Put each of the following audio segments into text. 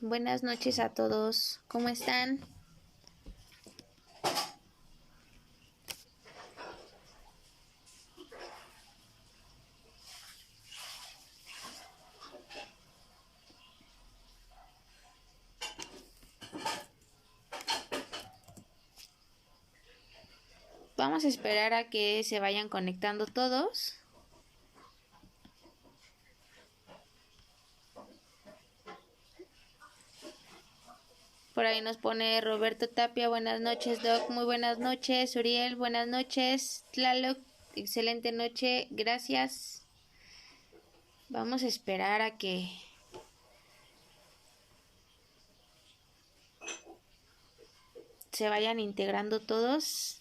Buenas noches a todos. ¿Cómo están? Vamos a esperar a que se vayan conectando todos. Por ahí nos pone Roberto Tapia, buenas noches, Doc, muy buenas noches. Uriel, buenas noches. Tlaloc, excelente noche, gracias. Vamos a esperar a que se vayan integrando todos.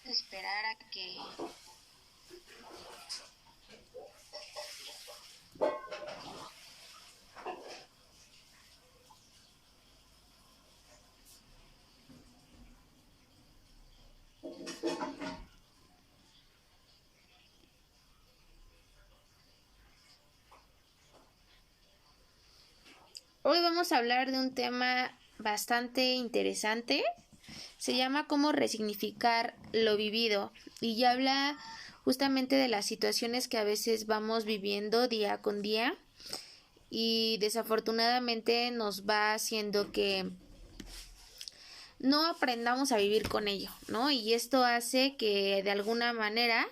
Esperar a que hoy vamos a hablar de un tema bastante interesante. Se llama cómo resignificar lo vivido y ya habla justamente de las situaciones que a veces vamos viviendo día con día y desafortunadamente nos va haciendo que no aprendamos a vivir con ello, ¿no? Y esto hace que de alguna manera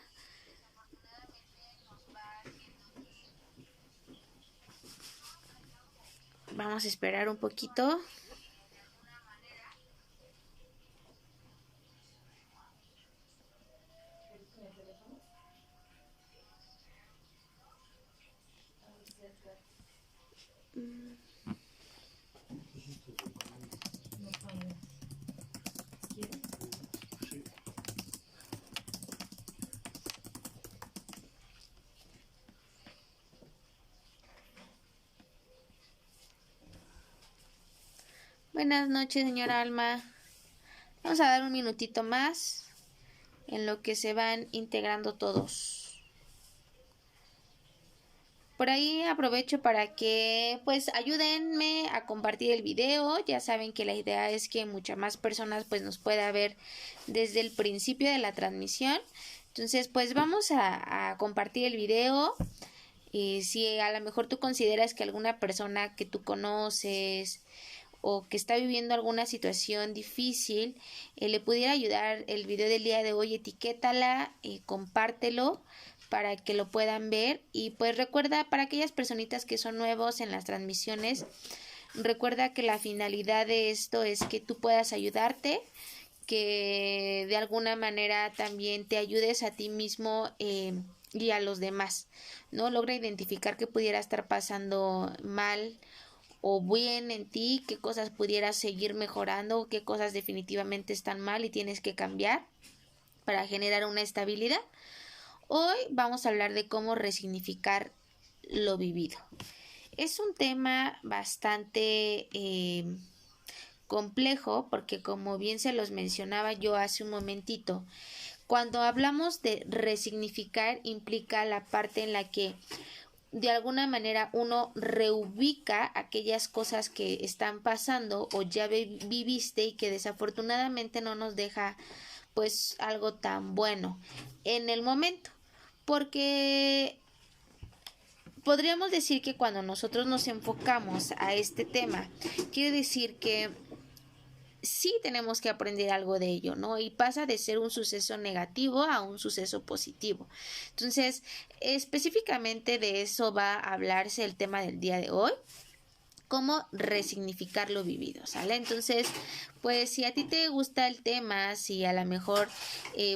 vamos a esperar un poquito. Buenas noches, señora Alma. Vamos a dar un minutito más en lo que se van integrando todos. Por ahí aprovecho para que pues ayúdenme a compartir el video. Ya saben que la idea es que muchas más personas pues nos pueda ver desde el principio de la transmisión. Entonces pues vamos a compartir el video. Si a lo mejor tú consideras que alguna persona que tú conoces o que está viviendo alguna situación difícil, le pudiera ayudar el video del día de hoy, etiquétala, compártelo para que lo puedan ver. Y pues recuerda, para aquellas personitas que son nuevos en las transmisiones, recuerda que la finalidad de esto es que tú puedas ayudarte, que de alguna manera también te ayudes a ti mismo y a los demás, ¿no? Logra identificar qué pudiera estar pasando mal o bien en ti, qué cosas pudieras seguir mejorando, qué cosas definitivamente están mal y tienes que cambiar para generar una estabilidad. Hoy vamos a hablar de cómo resignificar lo vivido. Es un tema bastante complejo porque, como bien se los mencionaba yo hace un momentito, cuando hablamos de resignificar implica la parte en la que de alguna manera uno reubica aquellas cosas que están pasando o ya viviste y que desafortunadamente no nos deja pues algo tan bueno en el momento, porque podríamos decir que cuando nosotros nos enfocamos a este tema quiere decir que sí tenemos que aprender algo de ello, ¿no? Y pasa de ser un suceso negativo a un suceso positivo. Entonces, específicamente de eso va a hablarse el tema del día de hoy. Cómo resignificar lo vivido, ¿sale? Entonces, pues si a ti te gusta el tema, si a lo mejor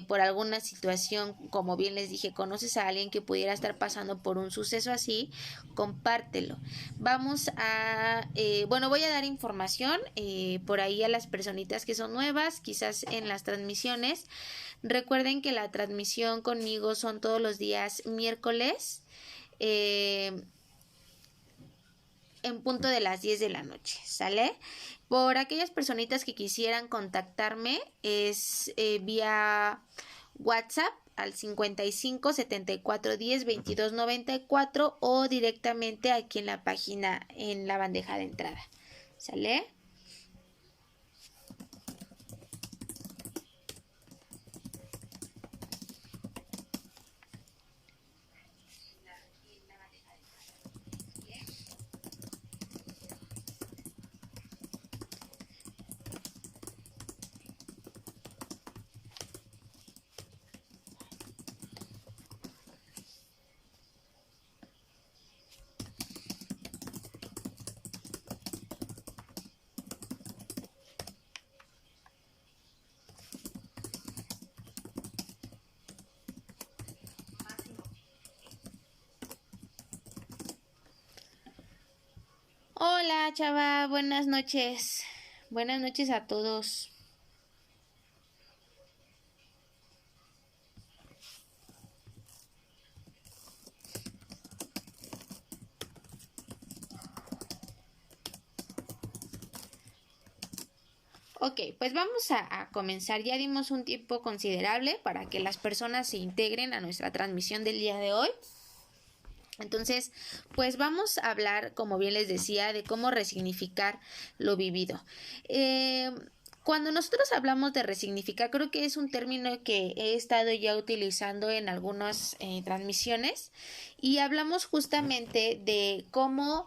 por alguna situación, como bien les dije, conoces a alguien que pudiera estar pasando por un suceso así, compártelo. Vamos a, bueno, voy a dar información por ahí a las personitas que son nuevas, quizás en las transmisiones. Recuerden que la transmisión conmigo son todos los días miércoles. en punto de las 10 de la noche, ¿sale? Por aquellas personitas que quisieran contactarme es vía WhatsApp al 55 74 10 22 94 o directamente aquí en la página, en la bandeja de entrada, ¿sale? Hola, chava, buenas noches. Buenas noches a todos. Ok, pues vamos a comenzar. Ya dimos un tiempo considerable para que las personas se integren a nuestra transmisión del día de hoy. Entonces, pues vamos a hablar, como bien les decía, de cómo resignificar lo vivido. Cuando nosotros hablamos de resignificar, creo que es un término que he estado ya utilizando en algunas transmisiones y hablamos justamente de cómo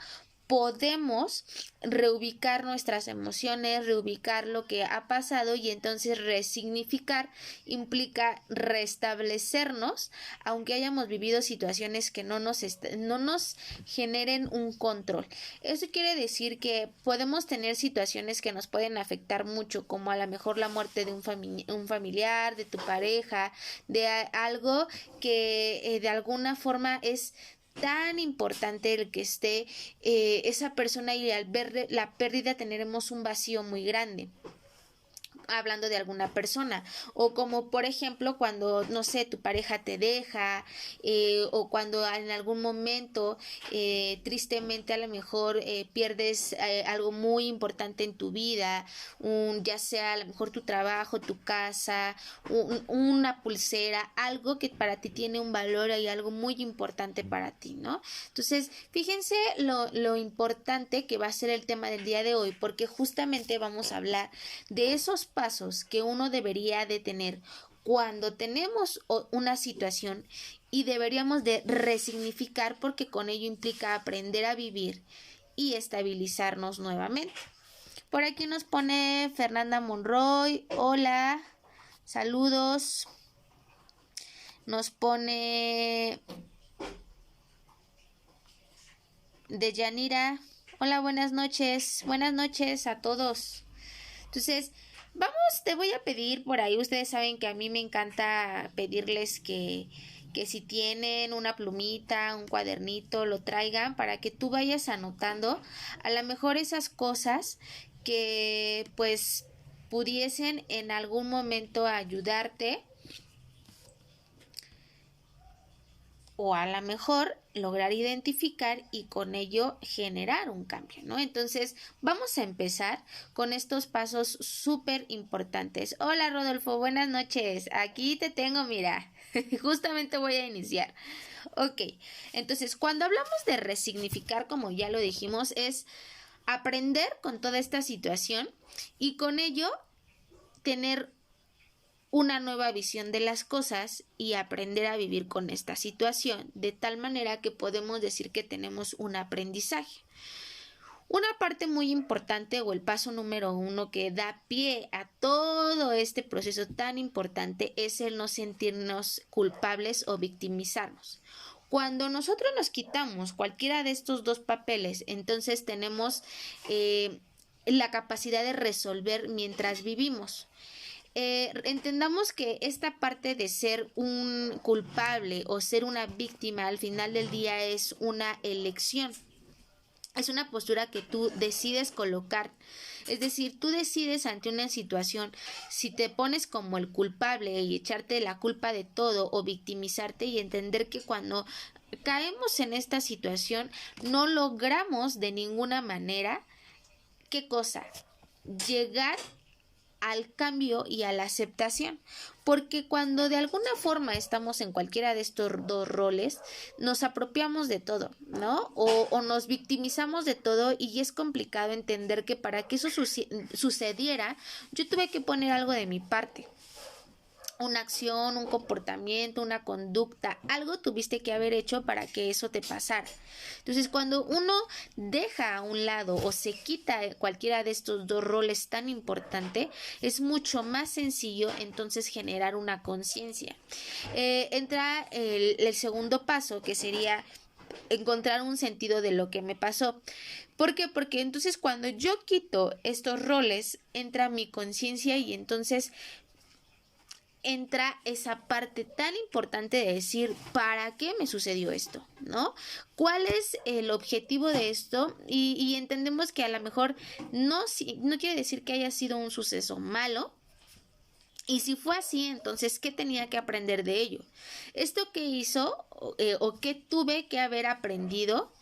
podemos reubicar nuestras emociones, reubicar lo que ha pasado y entonces resignificar implica restablecernos, aunque hayamos vivido situaciones que no nos generen un control. Eso quiere decir que podemos tener situaciones que nos pueden afectar mucho, como a lo mejor la muerte de un familiar, de tu pareja, de algo que de alguna forma es tan importante el que esté esa persona y al ver la pérdida tenemos un vacío muy grande. Hablando de alguna persona o como por ejemplo cuando no sé tu pareja te deja o cuando en algún momento tristemente a lo mejor pierdes algo muy importante en tu vida, ya sea a lo mejor tu trabajo, tu casa, una pulsera, algo que para ti tiene un valor y algo muy importante para ti, ¿no? Entonces fíjense lo importante que va a ser el tema del día de hoy, porque justamente vamos a hablar de esos pasos que uno debería de tener cuando tenemos una situación y deberíamos de resignificar, porque con ello implica aprender a vivir y estabilizarnos nuevamente. Por aquí nos pone Fernanda Monroy, hola, saludos. Nos pone Deyanira, hola, buenas noches a todos. Entonces, vamos, te voy a pedir por ahí, ustedes saben que a mí me encanta pedirles que si tienen una plumita, un cuadernito, lo traigan para que tú vayas anotando a lo mejor esas cosas que pues pudiesen en algún momento ayudarte o a lo mejor lograr identificar y con ello generar un cambio, ¿no? Entonces vamos a empezar con estos pasos súper importantes. Hola Rodolfo, buenas noches, aquí te tengo, mira, justamente voy a iniciar. Ok, entonces cuando hablamos de resignificar, como ya lo dijimos, es aprender con toda esta situación y con ello tener una nueva visión de las cosas y aprender a vivir con esta situación, de tal manera que podemos decir que tenemos un aprendizaje. Una parte muy importante o el paso número 1 que da pie a todo este proceso tan importante es el no sentirnos culpables o victimizarnos. Cuando nosotros nos quitamos cualquiera de estos dos papeles, entonces tenemos la capacidad de resolver mientras vivimos. Entendamos que esta parte de ser un culpable o ser una víctima al final del día es una elección. Es una postura que tú decides colocar. Es decir, tú decides ante una situación si te pones como el culpable y echarte la culpa de todo o victimizarte y entender que cuando caemos en esta situación, no logramos de ninguna manera, ¿qué cosa? Llegar al cambio y a la aceptación, porque cuando de alguna forma estamos en cualquiera de estos dos roles, nos apropiamos de todo, ¿no? O nos victimizamos de todo, y es complicado entender que para que eso sucediera, yo tuve que poner algo de mi parte. Una acción, un comportamiento, una conducta, algo tuviste que haber hecho para que eso te pasara. Entonces, cuando uno deja a un lado o se quita cualquiera de estos dos roles tan importante, es mucho más sencillo entonces generar una conciencia. Entra el segundo paso, que sería encontrar un sentido de lo que me pasó. ¿Por qué? Porque entonces cuando yo quito estos roles, entra mi conciencia, y entonces entra esa parte tan importante de decir, ¿para qué me sucedió esto? ¿No? ¿Cuál es el objetivo de esto? Y entendemos que a lo mejor no quiere decir que haya sido un suceso malo. Y si fue así, entonces, ¿qué tenía que aprender de ello? ¿Esto qué hizo o qué tuve que haber aprendido?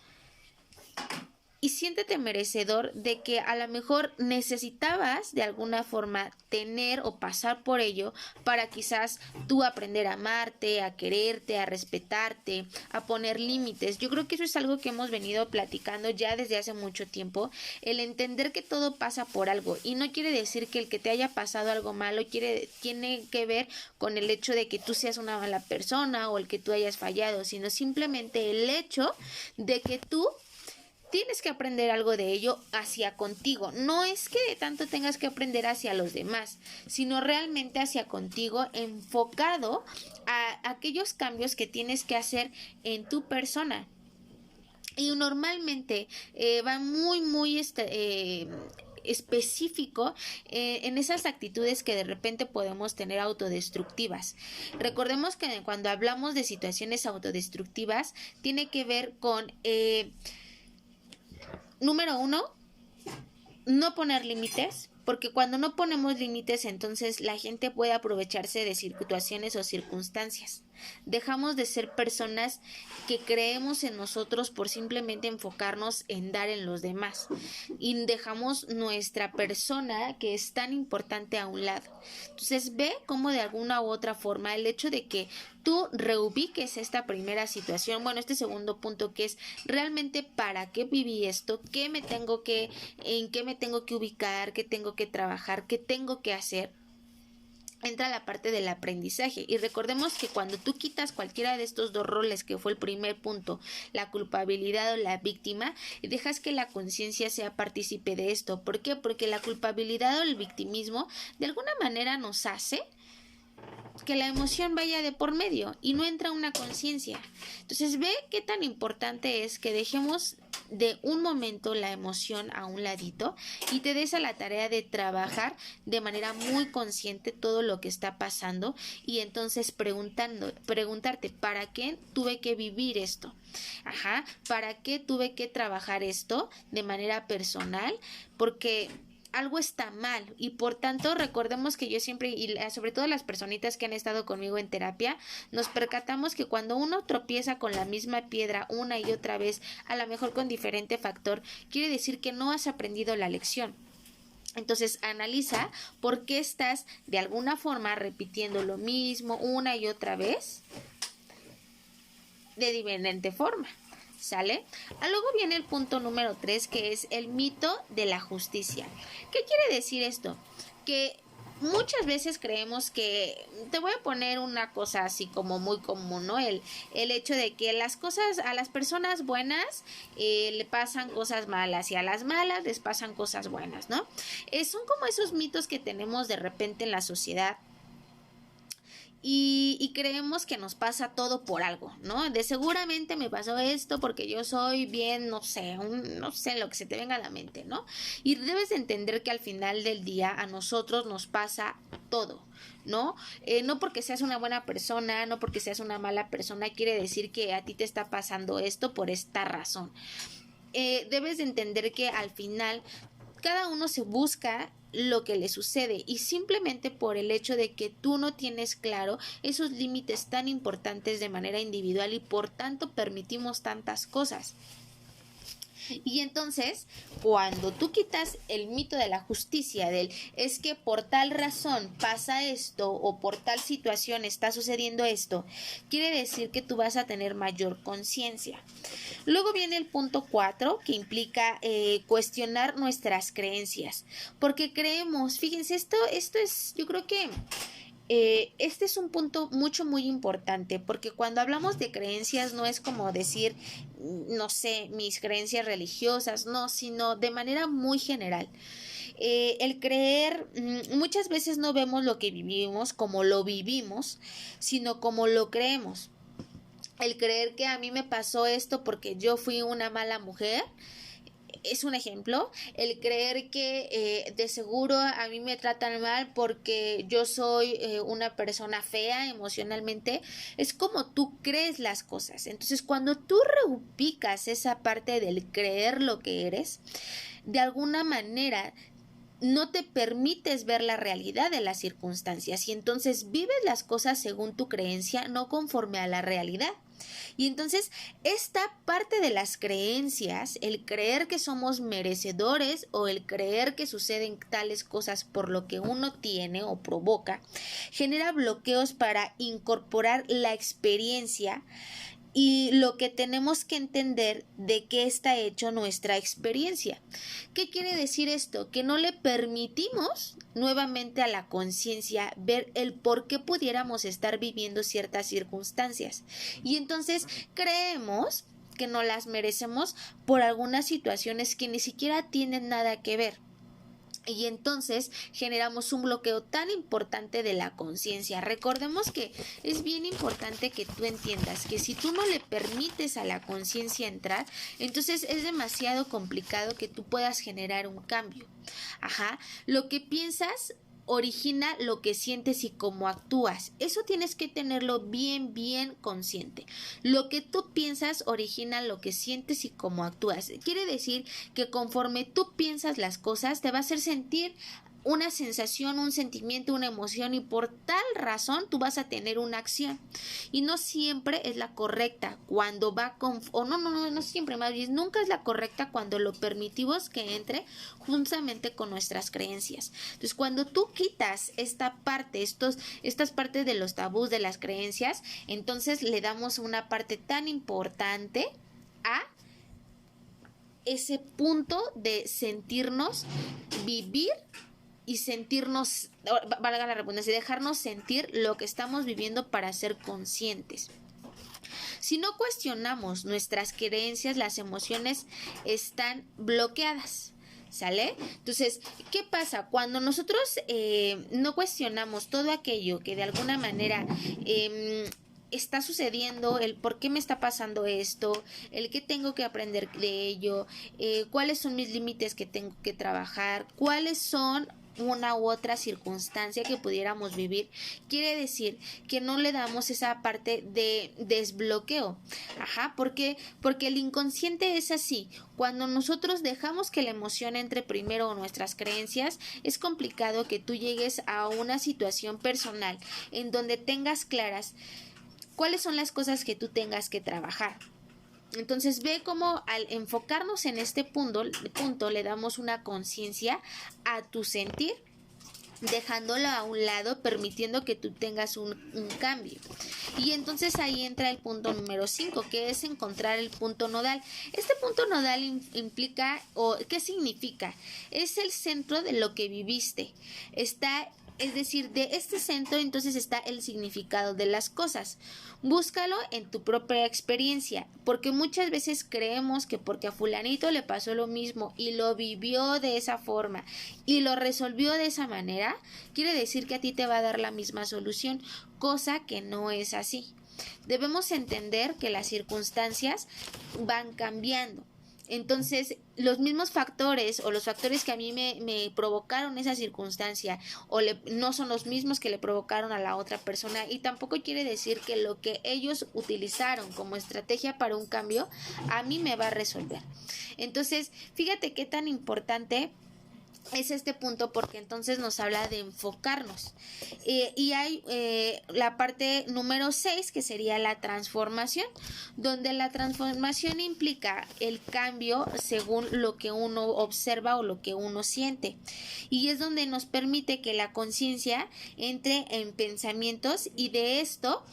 Y siéntete merecedor de que a lo mejor necesitabas de alguna forma tener o pasar por ello para quizás tú aprender a amarte, a quererte, a respetarte, a poner límites. Yo creo que eso es algo que hemos venido platicando ya desde hace mucho tiempo, el entender que todo pasa por algo, y no quiere decir que el que te haya pasado algo malo tiene que ver con el hecho de que tú seas una mala persona o el que tú hayas fallado, sino simplemente el hecho de que tú tienes que aprender algo de ello hacia contigo. No es que de tanto tengas que aprender hacia los demás, sino realmente hacia contigo, enfocado a aquellos cambios que tienes que hacer en tu persona. Y normalmente va muy específico en esas actitudes que de repente podemos tener autodestructivas. Recordemos que cuando hablamos de situaciones autodestructivas, tiene que ver con número 1, no poner límites, porque cuando no ponemos límites, entonces la gente puede aprovecharse de situaciones o circunstancias. Dejamos de ser personas que creemos en nosotros por simplemente enfocarnos en dar en los demás, y dejamos nuestra persona, que es tan importante, a un lado. Entonces ve cómo de alguna u otra forma el hecho de que tú reubiques esta primera situación, este segundo punto, que es realmente para qué viví esto, en qué me tengo que ubicar, qué tengo que trabajar, qué tengo que hacer. Entra la parte del aprendizaje, y recordemos que cuando tú quitas cualquiera de estos dos roles, que fue el primer punto, la culpabilidad o la víctima, y dejas que la conciencia sea partícipe de esto. ¿Por qué? Porque la culpabilidad o el victimismo de alguna manera nos hace que la emoción vaya de por medio y no entra una conciencia. Entonces ve qué tan importante es que dejemos de un momento la emoción a un ladito y te des a la tarea de trabajar de manera muy consciente todo lo que está pasando, y entonces preguntarte, ¿para qué tuve que vivir esto? ¿Para qué tuve que trabajar esto de manera personal? Porque algo está mal, y por tanto recordemos que yo siempre, y sobre todo las personitas que han estado conmigo en terapia, nos percatamos que cuando uno tropieza con la misma piedra una y otra vez, a lo mejor con diferente factor, quiere decir que no has aprendido la lección. Entonces analiza por qué estás de alguna forma repitiendo lo mismo una y otra vez de diferente forma. ¿Sale? Luego viene el punto número 3, que es el mito de la justicia. ¿Qué quiere decir esto? Que muchas veces creemos que, te voy a poner una cosa así como muy común, ¿no? El hecho de que a las personas buenas le pasan cosas malas, y a las malas les pasan cosas buenas, ¿no? Son como esos mitos que tenemos de repente en la sociedad. Y creemos que nos pasa todo por algo, ¿no? De seguramente me pasó esto porque yo soy bien, no sé, lo que se te venga a la mente, ¿no? Y debes de entender que al final del día a nosotros nos pasa todo, ¿no? No porque seas una buena persona, no porque seas una mala persona, quiere decir que a ti te está pasando esto por esta razón. Debes de entender que al final cada uno se busca lo que le sucede, y simplemente por el hecho de que tú no tienes claro esos límites tan importantes de manera individual, y por tanto permitimos tantas cosas. Y entonces, cuando tú quitas el mito de la justicia, del es que por tal razón pasa esto o por tal situación está sucediendo esto, quiere decir que tú vas a tener mayor conciencia. Luego viene el punto 4, que implica cuestionar nuestras creencias, porque creemos, fíjense, esto es, yo creo que este es un punto muy importante, porque cuando hablamos de creencias no es como decir, no sé, mis creencias religiosas, no, sino de manera muy general. El creer, muchas veces no vemos lo que vivimos como lo vivimos, sino como lo creemos. El creer que a mí me pasó esto porque yo fui una mala mujer, es un ejemplo. El creer que de seguro a mí me tratan mal porque yo soy una persona fea emocionalmente, es como tú crees las cosas. Entonces, cuando tú reubicas esa parte del creer lo que eres, de alguna manera no te permites ver la realidad de las circunstancias, y entonces vives las cosas según tu creencia, no conforme a la realidad. Y entonces esta parte de las creencias, el creer que somos merecedores o el creer que suceden tales cosas por lo que uno tiene o provoca, genera bloqueos para incorporar la experiencia y lo que tenemos que entender de qué está hecho nuestra experiencia. ¿Qué quiere decir esto? Que no le permitimos nuevamente a la conciencia ver el por qué pudiéramos estar viviendo ciertas circunstancias. Y entonces creemos que no las merecemos por algunas situaciones que ni siquiera tienen nada que ver. Y entonces generamos un bloqueo tan importante de la conciencia. Recordemos que es bien importante que tú entiendas que si tú no le permites a la conciencia entrar, entonces es demasiado complicado que tú puedas generar un cambio. Lo que piensas origina lo que sientes y cómo actúas. Eso tienes que tenerlo bien consciente. Lo que tú piensas origina lo que sientes y cómo actúas. Quiere decir que conforme tú piensas las cosas, te va a hacer sentir una sensación, un sentimiento, una emoción, y por tal razón tú vas a tener una acción, y no siempre es la correcta cuando va con, o no siempre, más bien nunca es la correcta cuando lo permitimos que entre juntamente con nuestras creencias. Entonces, cuando tú quitas esta parte, estas partes de los tabús de las creencias, entonces le damos una parte tan importante a ese punto de sentirnos, vivir y sentirnos, valga la redundancia, dejarnos sentir lo que estamos viviendo para ser conscientes. Si no cuestionamos nuestras creencias, las emociones están bloqueadas. ¿Sale? Entonces, ¿qué pasa? Cuando nosotros no cuestionamos todo aquello que de alguna manera está sucediendo, el por qué me está pasando esto, el qué tengo que aprender de ello, cuáles son mis límites que tengo que trabajar, cuáles son una u otra circunstancia que pudiéramos vivir, quiere decir que no le damos esa parte de desbloqueo. Porque el inconsciente es así. Cuando nosotros dejamos que la emoción entre primero nuestras creencias, es complicado que tú llegues a una situación personal en donde tengas claras cuáles son las cosas que tú tengas que trabajar. Entonces ve cómo al enfocarnos en este punto le damos una conciencia a tu sentir, dejándolo a un lado, permitiendo que tú tengas un cambio. Y entonces ahí entra el punto número 5, que es encontrar el punto nodal. Este punto nodal implica, o ¿qué significa? Es el centro de lo que viviste. Es decir, de este centro entonces está el significado de las cosas. Búscalo en tu propia experiencia, porque muchas veces creemos que porque a fulanito le pasó lo mismo y lo vivió de esa forma y lo resolvió de esa manera, quiere decir que a ti te va a dar la misma solución, cosa que no es así. Debemos entender que las circunstancias van cambiando. Entonces, los mismos factores o los factores que a mí me provocaron esa circunstancia no son los mismos que le provocaron a la otra persona, y tampoco quiere decir que lo que ellos utilizaron como estrategia para un cambio a mí me va a resolver. Entonces, fíjate qué tan importante es este punto porque entonces nos habla de enfocarnos. Y hay la parte número 6 que sería la transformación, donde la transformación implica el cambio según lo que uno observa o lo que uno siente. Y es donde nos permite que la conciencia entre en pensamientos, y de esto,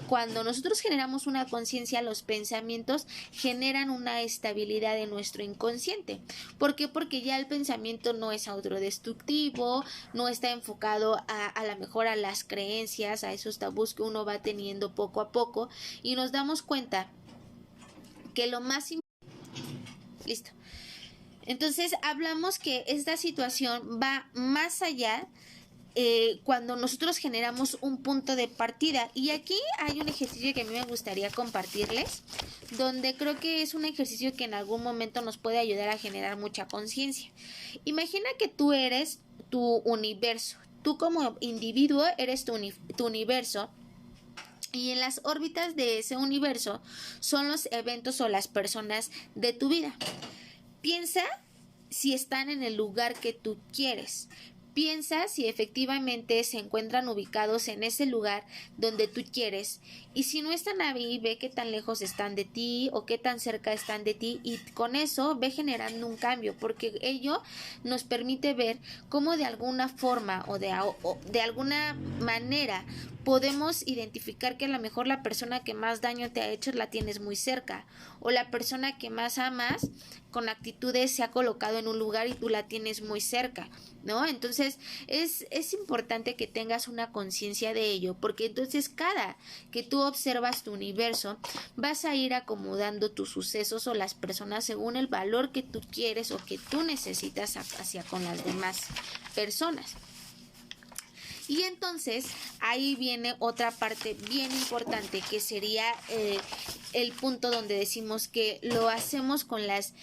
cuando nosotros generamos una conciencia, los pensamientos generan una estabilidad en nuestro inconsciente. ¿Por qué? Porque ya el pensamiento no es autodestructivo, no está enfocado a la mejor a las creencias, a esos tabús que uno va teniendo poco a poco, y nos damos cuenta que lo más listo. Entonces hablamos que esta situación va más allá cuando nosotros generamos un punto de partida. Y aquí hay un ejercicio que a mí me gustaría compartirles, donde creo que es un ejercicio que en algún momento nos puede ayudar a generar mucha conciencia. Imagina que tú eres tu universo, tú como individuo eres tu universo, y en las órbitas de ese universo son los eventos o las personas de tu vida. Piensa si están en el lugar que tú quieres. Piensa si efectivamente se encuentran ubicados en ese lugar donde tú quieres, y si no están ahí, ve qué tan lejos están de ti o qué tan cerca están de ti, y con eso ve generando un cambio, porque ello nos permite ver cómo de alguna forma o de alguna manera podemos identificar que a lo mejor la persona que más daño te ha hecho la tienes muy cerca, o la persona que más amas con actitudes se ha colocado en un lugar y tú la tienes muy cerca, ¿no? Entonces es importante que tengas una conciencia de ello, porque entonces cada que tú observas tu universo vas a ir acomodando tus sucesos o las personas según el valor que tú quieres o que tú necesitas hacia con las demás personas. Y entonces ahí viene otra parte bien importante, que sería el punto donde decimos que lo hacemos con las...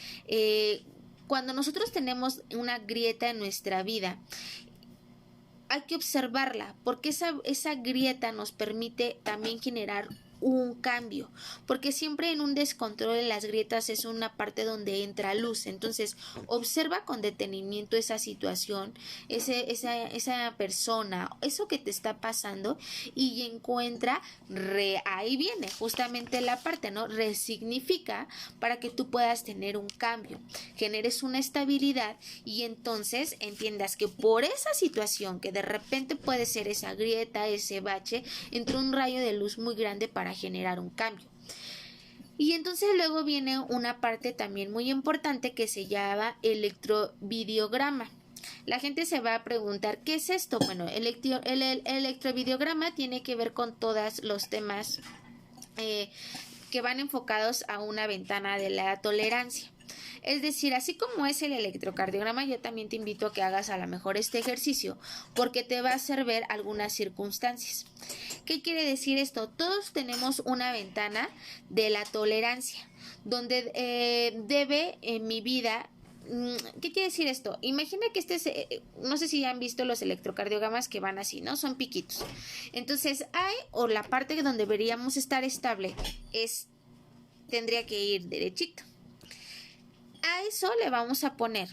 cuando nosotros tenemos una grieta en nuestra vida, hay que observarla, porque esa grieta nos permite también generar un cambio, porque siempre en un descontrol en las grietas es una parte donde entra luz. Entonces observa con detenimiento esa situación, esa persona, eso que te está pasando, y encuentra, ahí viene justamente la parte, ¿no? Resignifica para que tú puedas tener un cambio, generes una estabilidad, y entonces entiendas que por esa situación que de repente puede ser esa grieta, ese bache, entró un rayo de luz muy grande para generar un cambio. Y entonces luego viene una parte también muy importante que se llama electrovideograma. La gente se va a preguntar, ¿qué es esto? Bueno, el electrovideograma tiene que ver con todos los temas que van enfocados a una ventana de la tolerancia. Es decir, así como es el electrocardiograma, yo también te invito a que hagas a lo mejor este ejercicio, porque te va a hacer ver algunas circunstancias. ¿Qué quiere decir esto? Todos tenemos una ventana de la tolerancia, donde debe en mi vida... ¿Qué quiere decir esto? Imagina que no sé si ya han visto los electrocardiogramas que van así, ¿no? Son piquitos. Entonces o la parte donde deberíamos estar estable tendría que ir derechito. A eso le vamos a poner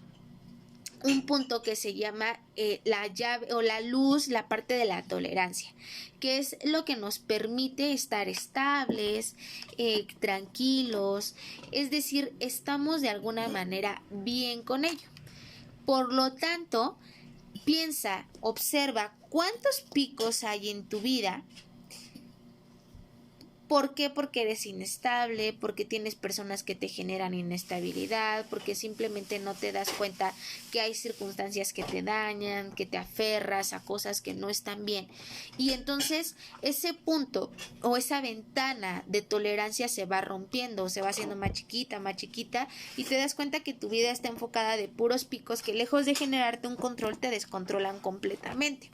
un punto que se llama la llave o la luz, la parte de la tolerancia, que es lo que nos permite estar estables, tranquilos, es decir, estamos de alguna manera bien con ello. Por lo tanto, piensa, observa cuántos picos hay en tu vida. ¿Por qué? Porque eres inestable, porque tienes personas que te generan inestabilidad, porque simplemente no te das cuenta que hay circunstancias que te dañan, que te aferras a cosas que no están bien. Y entonces ese punto o esa ventana de tolerancia se va rompiendo, se va haciendo más chiquita, y te das cuenta que tu vida está enfocada de puros picos que, lejos de generarte un control, te descontrolan completamente.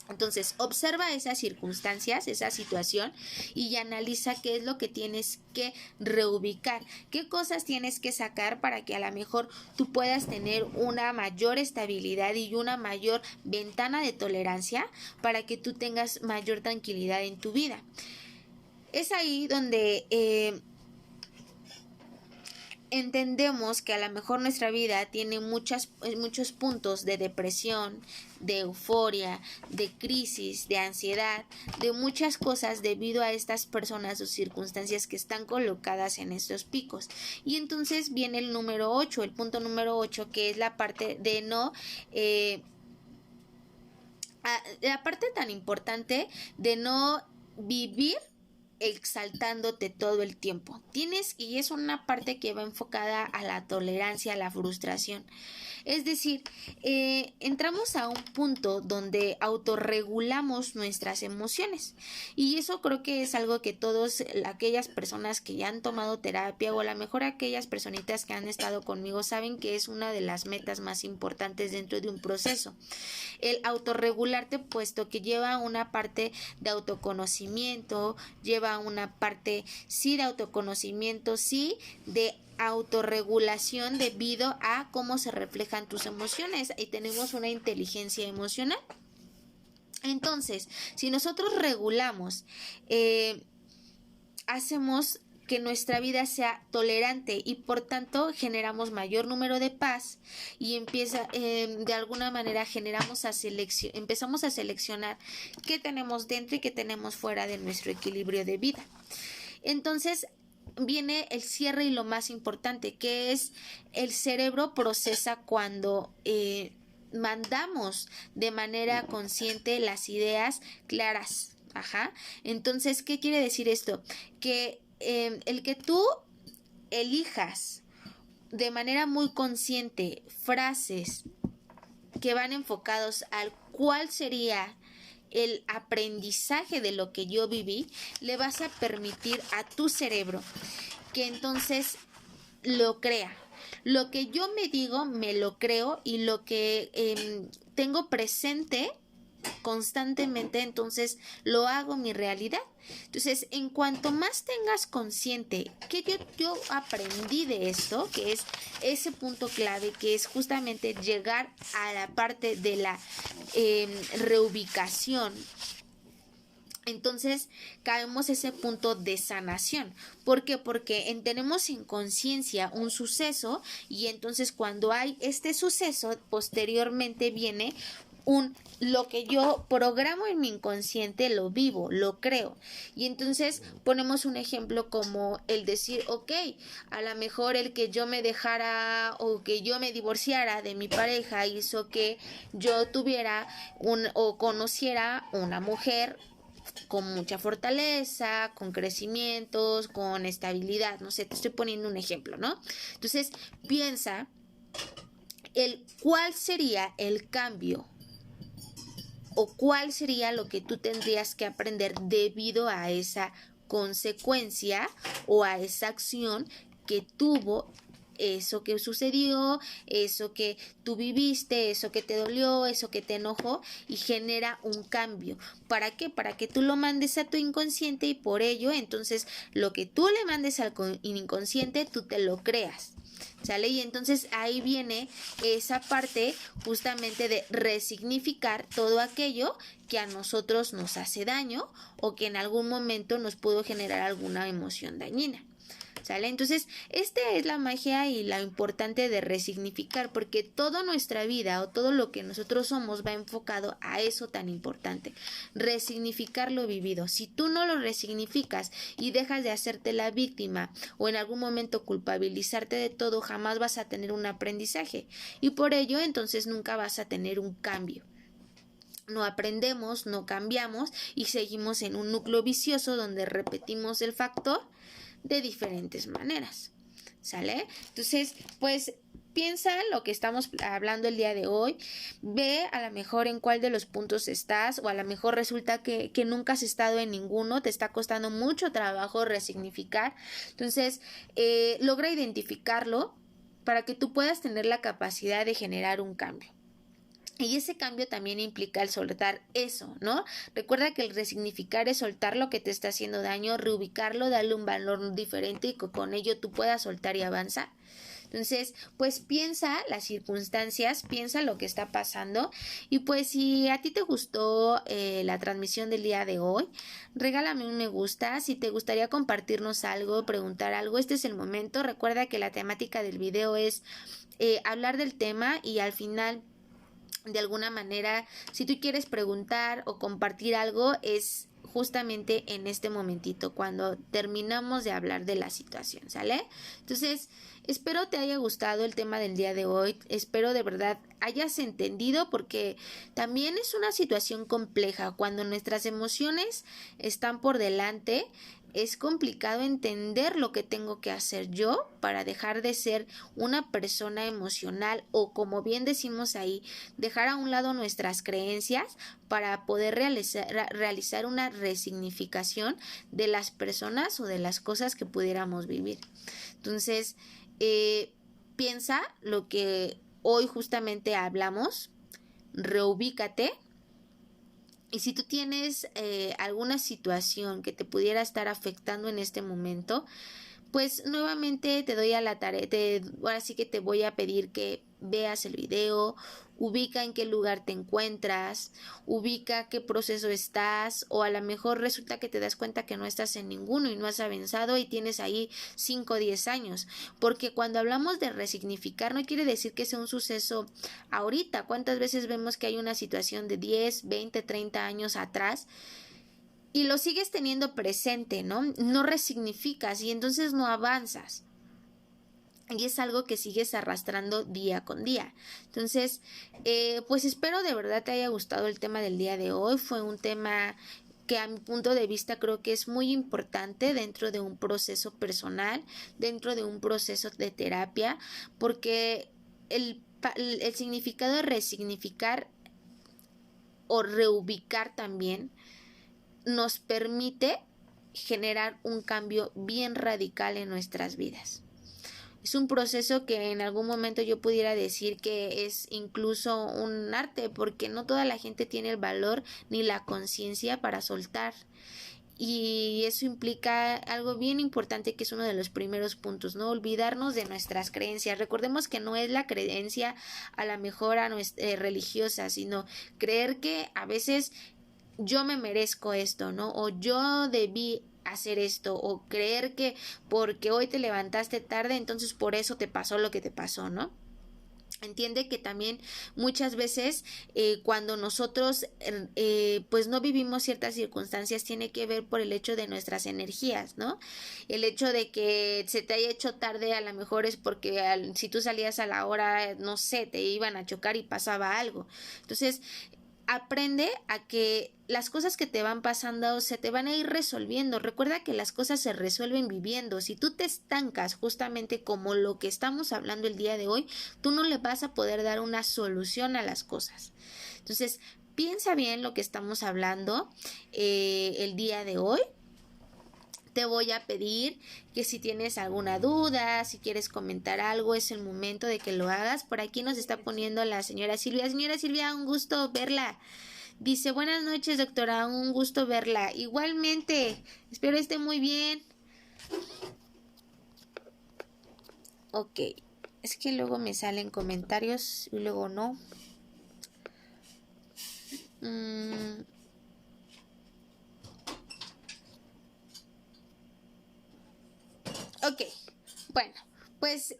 Entonces, observa esas circunstancias, esa situación, y analiza qué es lo que tienes que reubicar, qué cosas tienes que sacar para que a lo mejor tú puedas tener una mayor estabilidad y una mayor ventana de tolerancia para que tú tengas mayor tranquilidad en tu vida. Es ahí donde entendemos que a lo mejor nuestra vida tiene muchos puntos de depresión, de euforia, de crisis, de ansiedad, de muchas cosas debido a estas personas o circunstancias que están colocadas en estos picos. Y entonces viene el número 8, el punto número 8, que es la parte de la parte tan importante de no vivir exaltándote todo el tiempo. Y es una parte que va enfocada a la tolerancia, a la frustración. Es decir, entramos a un punto donde autorregulamos nuestras emociones, y eso creo que es algo que todas aquellas personas que ya han tomado terapia, o a lo mejor aquellas personitas que han estado conmigo, saben que es una de las metas más importantes dentro de un proceso, el autorregularte, puesto que lleva una parte de autoconocimiento, lleva una parte sí de autoconocimiento, sí de autorregulación debido a cómo se reflejan tus emociones, y tenemos una inteligencia emocional. Entonces, si nosotros regulamos, hacemos que nuestra vida sea tolerante, y por tanto generamos mayor número de paz, y de alguna manera empezamos a seleccionar qué tenemos dentro y qué tenemos fuera de nuestro equilibrio de vida. Entonces viene el cierre y lo más importante, que es el cerebro procesa cuando mandamos de manera consciente las ideas claras. Entonces, ¿qué quiere decir esto? Que el que tú elijas de manera muy consciente frases que van enfocados al cuál sería el aprendizaje de lo que yo viví, le vas a permitir a tu cerebro que entonces lo crea. Lo que yo me digo, me lo creo, y lo que tengo presente constantemente, entonces lo hago mi realidad. Entonces, en cuanto más tengas consciente que yo aprendí de esto, que es ese punto clave, que es justamente llegar a la parte de la reubicación, entonces caemos ese punto de sanación. ¿Por qué? Porque tenemos en conciencia un suceso, y entonces cuando hay este suceso, posteriormente viene lo que yo programo en mi inconsciente, lo vivo, lo creo. Y entonces ponemos un ejemplo como el decir, ok, a lo mejor el que yo me dejara o que yo me divorciara de mi pareja hizo que yo tuviera o conociera una mujer con mucha fortaleza, con crecimientos, con estabilidad. No sé, te estoy poniendo un ejemplo, ¿no? Entonces piensa cuál sería el cambio, o cuál sería lo que tú tendrías que aprender debido a esa consecuencia o a esa acción que tuvo eso que sucedió, eso que tú viviste, eso que te dolió, eso que te enojó, y genera un cambio. ¿Para qué? Para que tú lo mandes a tu inconsciente, y por ello entonces lo que tú le mandes al inconsciente tú te lo creas. ¿Sale? Y entonces ahí viene esa parte justamente de resignificar todo aquello que a nosotros nos hace daño, o que en algún momento nos pudo generar alguna emoción dañina. ¿Sale? Entonces, esta es la magia y la importante de resignificar, porque toda nuestra vida o todo lo que nosotros somos va enfocado a eso tan importante, resignificar lo vivido. Si tú no lo resignificas y dejas de hacerte la víctima o en algún momento culpabilizarte de todo, jamás vas a tener un aprendizaje, y por ello entonces nunca vas a tener un cambio. No aprendemos, no cambiamos, y seguimos en un núcleo vicioso donde repetimos el factor de diferentes maneras. ¿Sale? Entonces, pues piensa lo que estamos hablando el día de hoy, ve a lo mejor en cuál de los puntos estás, o a lo mejor resulta que nunca has estado en ninguno, te está costando mucho trabajo resignificar. Entonces, logra identificarlo para que tú puedas tener la capacidad de generar un cambio. Y ese cambio también implica el soltar eso, ¿no? Recuerda que el resignificar es soltar lo que te está haciendo daño, reubicarlo, darle un valor diferente, y que con ello tú puedas soltar y avanzar. Entonces, pues piensa las circunstancias, piensa lo que está pasando y pues si a ti te gustó la transmisión del día de hoy, regálame un me gusta. Si te gustaría compartirnos algo, preguntar algo, este es el momento. Recuerda que la temática del video es hablar del tema y al final, de alguna manera, si tú quieres preguntar o compartir algo, es justamente en este momentito cuando terminamos de hablar de la situación, ¿sale? Entonces, espero te haya gustado el tema del día de hoy, espero de verdad hayas entendido, porque también es una situación compleja cuando nuestras emociones están por delante. Es complicado entender lo que tengo que hacer yo para dejar de ser una persona emocional o, como bien decimos ahí, dejar a un lado nuestras creencias para poder realizar una resignificación de las personas o de las cosas que pudiéramos vivir. Entonces, piensa lo que hoy justamente hablamos, reubícate. Y si tú tienes alguna situación que te pudiera estar afectando en este momento, pues nuevamente te doy a la tarea, ahora sí que te voy a pedir que veas el video, ubica en qué lugar te encuentras, ubica qué proceso estás, o a lo mejor resulta que te das cuenta que no estás en ninguno y no has avanzado y tienes ahí 5 o 10 años, porque cuando hablamos de resignificar no quiere decir que sea un suceso ahorita. ¿Cuántas veces vemos que hay una situación de 10, 20, 30 años atrás y lo sigues teniendo presente, ¿no? No resignificas y entonces no avanzas. Y es algo que sigues arrastrando día con día. Entonces, pues espero de verdad te haya gustado el tema del día de hoy. Fue un tema que a mi punto de vista creo que es muy importante dentro de un proceso personal, dentro de un proceso de terapia, porque el significado de resignificar o reubicar también nos permite generar un cambio bien radical en nuestras vidas. Es un proceso que en algún momento yo pudiera decir que es incluso un arte, porque no toda la gente tiene el valor ni la conciencia para soltar. Y eso implica algo bien importante, que es uno de los primeros puntos, no olvidarnos de nuestras creencias. Recordemos que no es la creencia a la mejor religiosa, sino creer que a veces yo me merezco esto, ¿no? O yo debí hacer esto, o creer que porque hoy te levantaste tarde, entonces por eso te pasó lo que te pasó, ¿no? Entiende que también muchas veces cuando nosotros pues no vivimos ciertas circunstancias, tiene que ver por el hecho de nuestras energías, ¿no? El hecho de que se te haya hecho tarde a lo mejor es porque si tú salías a la hora, no sé, te iban a chocar y pasaba algo. Entonces, aprende a que las cosas que te van pasando se te van a ir resolviendo. Recuerda que las cosas se resuelven viviendo. Si tú te estancas justamente como lo que estamos hablando el día de hoy, tú no le vas a poder dar una solución a las cosas. Entonces, piensa bien lo que estamos hablando el día de hoy. Te voy a pedir que si tienes alguna duda, si quieres comentar algo, es el momento de que lo hagas. Por aquí nos está poniendo la señora Silvia. Señora Silvia, un gusto verla. Dice, buenas noches, doctora, un gusto verla. Igualmente, espero esté muy bien. Ok, es que luego me salen comentarios y luego no. Ok, bueno, pues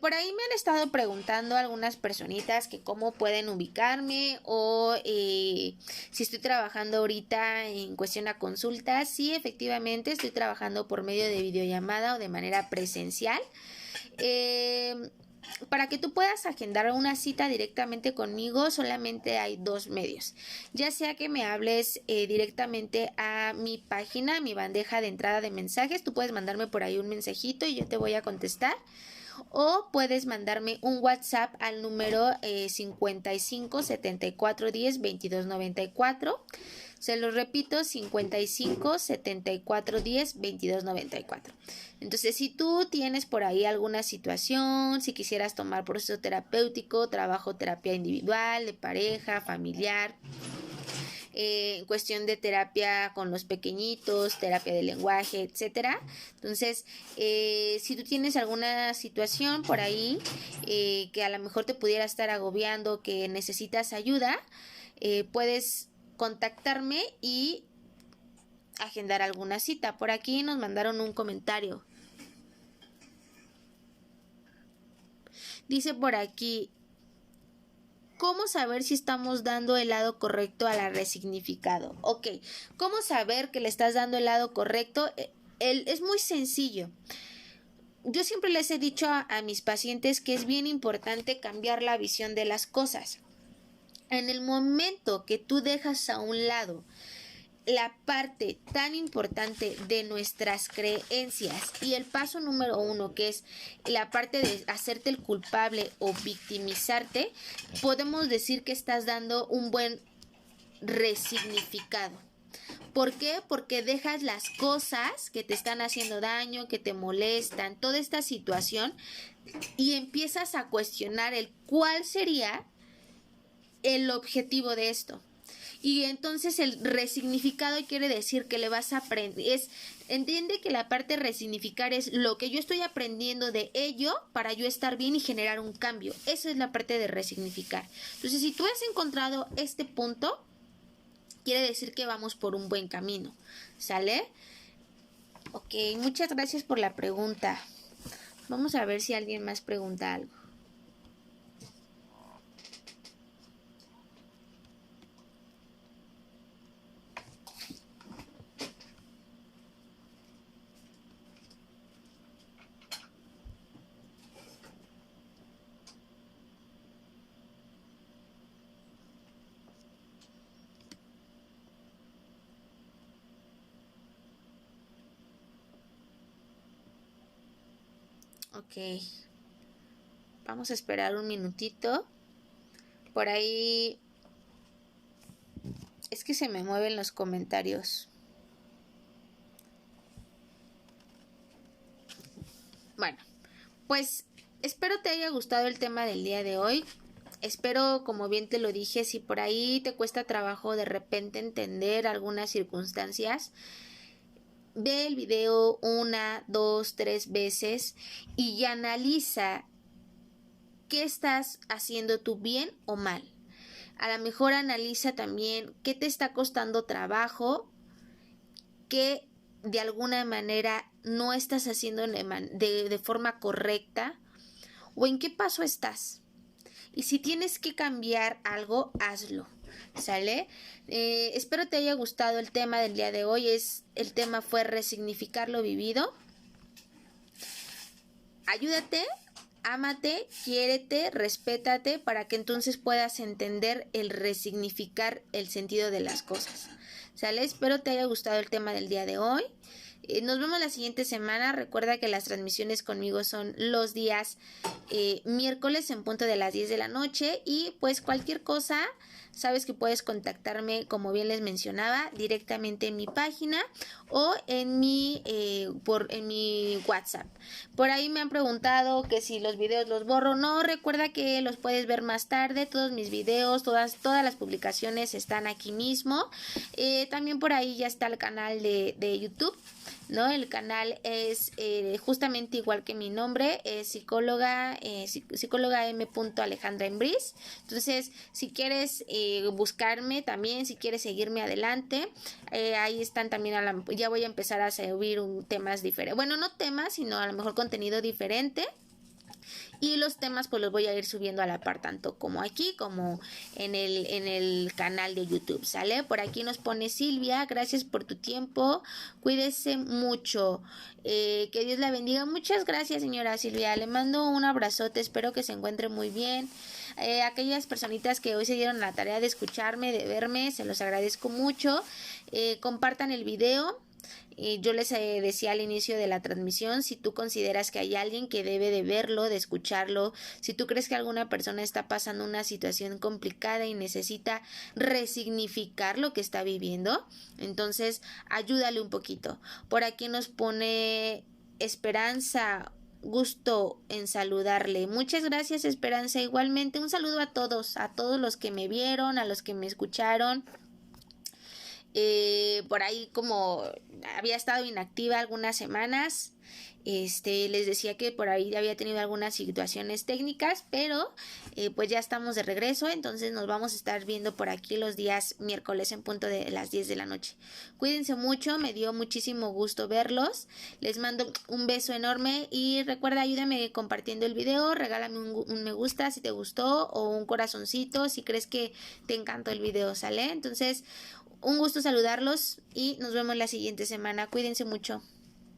por ahí me han estado preguntando algunas personitas que cómo pueden ubicarme o si estoy trabajando ahorita en cuestión a consultas. Sí, efectivamente estoy trabajando por medio de videollamada o de manera presencial. Para que tú puedas agendar una cita directamente conmigo, solamente hay 2 medios. Ya sea que me hables directamente a mi página, mi bandeja de entrada de mensajes, tú puedes mandarme por ahí un mensajito y yo te voy a contestar. O puedes mandarme un WhatsApp al número 55 74 10 22 94. Se lo repito, 55 74 10 22 94. Entonces, si tú tienes por ahí alguna situación, si quisieras tomar proceso terapéutico, trabajo terapia individual, de pareja, familiar, en cuestión de terapia con los pequeñitos, terapia de lenguaje, etcétera. Entonces, si tú tienes alguna situación por ahí que a lo mejor te pudiera estar agobiando, que necesitas ayuda, puedes contactarme y agendar alguna cita. Por aquí nos mandaron un comentario. Dice por aquí, ¿cómo saber si estamos dando el lado correcto a la resignificado? Ok, ¿cómo saber que le estás dando el lado correcto? Es muy sencillo. Yo siempre les he dicho a mis pacientes que es bien importante cambiar la visión de las cosas. En el momento que tú dejas a un lado la parte tan importante de nuestras creencias y el paso número 1, que es la parte de hacerte el culpable o victimizarte, podemos decir que estás dando un buen resignificado. ¿Por qué? Porque dejas las cosas que te están haciendo daño, que te molestan, toda esta situación, y empiezas a cuestionar el cuál sería el objetivo de esto. Y entonces el resignificado quiere decir que le vas a aprender, entiende que la parte de resignificar es lo que yo estoy aprendiendo de ello para yo estar bien y generar un cambio. Esa es la parte de resignificar. Entonces, si tú has encontrado este punto, quiere decir que vamos por un buen camino, ¿sale? Ok, muchas gracias por la pregunta. Vamos a ver si alguien más pregunta algo. Ok, vamos a esperar un minutito. Por ahí es que se me mueven los comentarios. Bueno, pues espero te haya gustado el tema del día de hoy. Espero, como bien te lo dije, si por ahí te cuesta trabajo de repente entender algunas circunstancias, ve el video 1, 2, 3 veces y analiza qué estás haciendo tú bien o mal. A lo mejor analiza también qué te está costando trabajo, qué de alguna manera no estás haciendo de forma correcta o en qué paso estás. Y si tienes que cambiar algo, hazlo, ¿sale? Espero te haya gustado el tema del día de hoy. El tema fue resignificar lo vivido. Ayúdate, ámate, quiérete, respétate para que entonces puedas entender el resignificar el sentido de las cosas, ¿sale? Espero te haya gustado el tema del día de hoy. Nos vemos la siguiente semana. Recuerda que las transmisiones conmigo son los días miércoles en punto de las 10 de la noche. Y pues cualquier cosa, sabes que puedes contactarme, como bien les mencionaba, directamente en mi página o en mi WhatsApp. Por ahí me han preguntado que si los videos los borro. No, recuerda que los puedes ver más tarde. Todos mis videos, todas las publicaciones están aquí mismo. También por ahí ya está el canal de YouTube, ¿no? El canal es justamente igual que mi nombre, es psicóloga M. Alejandra Embriz. Entonces, si quieres buscarme también, si quieres seguirme adelante, ahí están también, ya voy a empezar a subir temas diferentes, bueno, no temas, sino a lo mejor contenido diferente. Y los temas pues los voy a ir subiendo a la par, tanto como aquí como en el canal de YouTube, ¿sale? Por aquí nos pone Silvia, gracias por tu tiempo, cuídese mucho, que Dios la bendiga. Muchas gracias, señora Silvia, le mando un abrazote, espero que se encuentre muy bien. Aquellas personitas que hoy se dieron la tarea de escucharme, de verme, se los agradezco mucho. Compartan el video. Yo les decía al inicio de la transmisión, si tú consideras que hay alguien que debe de verlo, de escucharlo, si tú crees que alguna persona está pasando una situación complicada y necesita resignificar lo que está viviendo, entonces ayúdale un poquito. Por aquí nos pone Esperanza, gusto en saludarle. Muchas gracias, Esperanza. Igualmente un saludo a todos los que me vieron, a los que me escucharon. Por ahí como había estado inactiva algunas semanas, les decía que por ahí había tenido algunas situaciones técnicas, pero pues ya estamos de regreso, entonces nos vamos a estar viendo por aquí los días miércoles en punto de las 10 de la noche. Cuídense mucho, me dio muchísimo gusto verlos, les mando un beso enorme y recuerda, ayúdame compartiendo el video, regálame un me gusta si te gustó o un corazoncito si crees que te encantó el video, ¿sale? Entonces, un gusto saludarlos y nos vemos la siguiente semana. Cuídense mucho.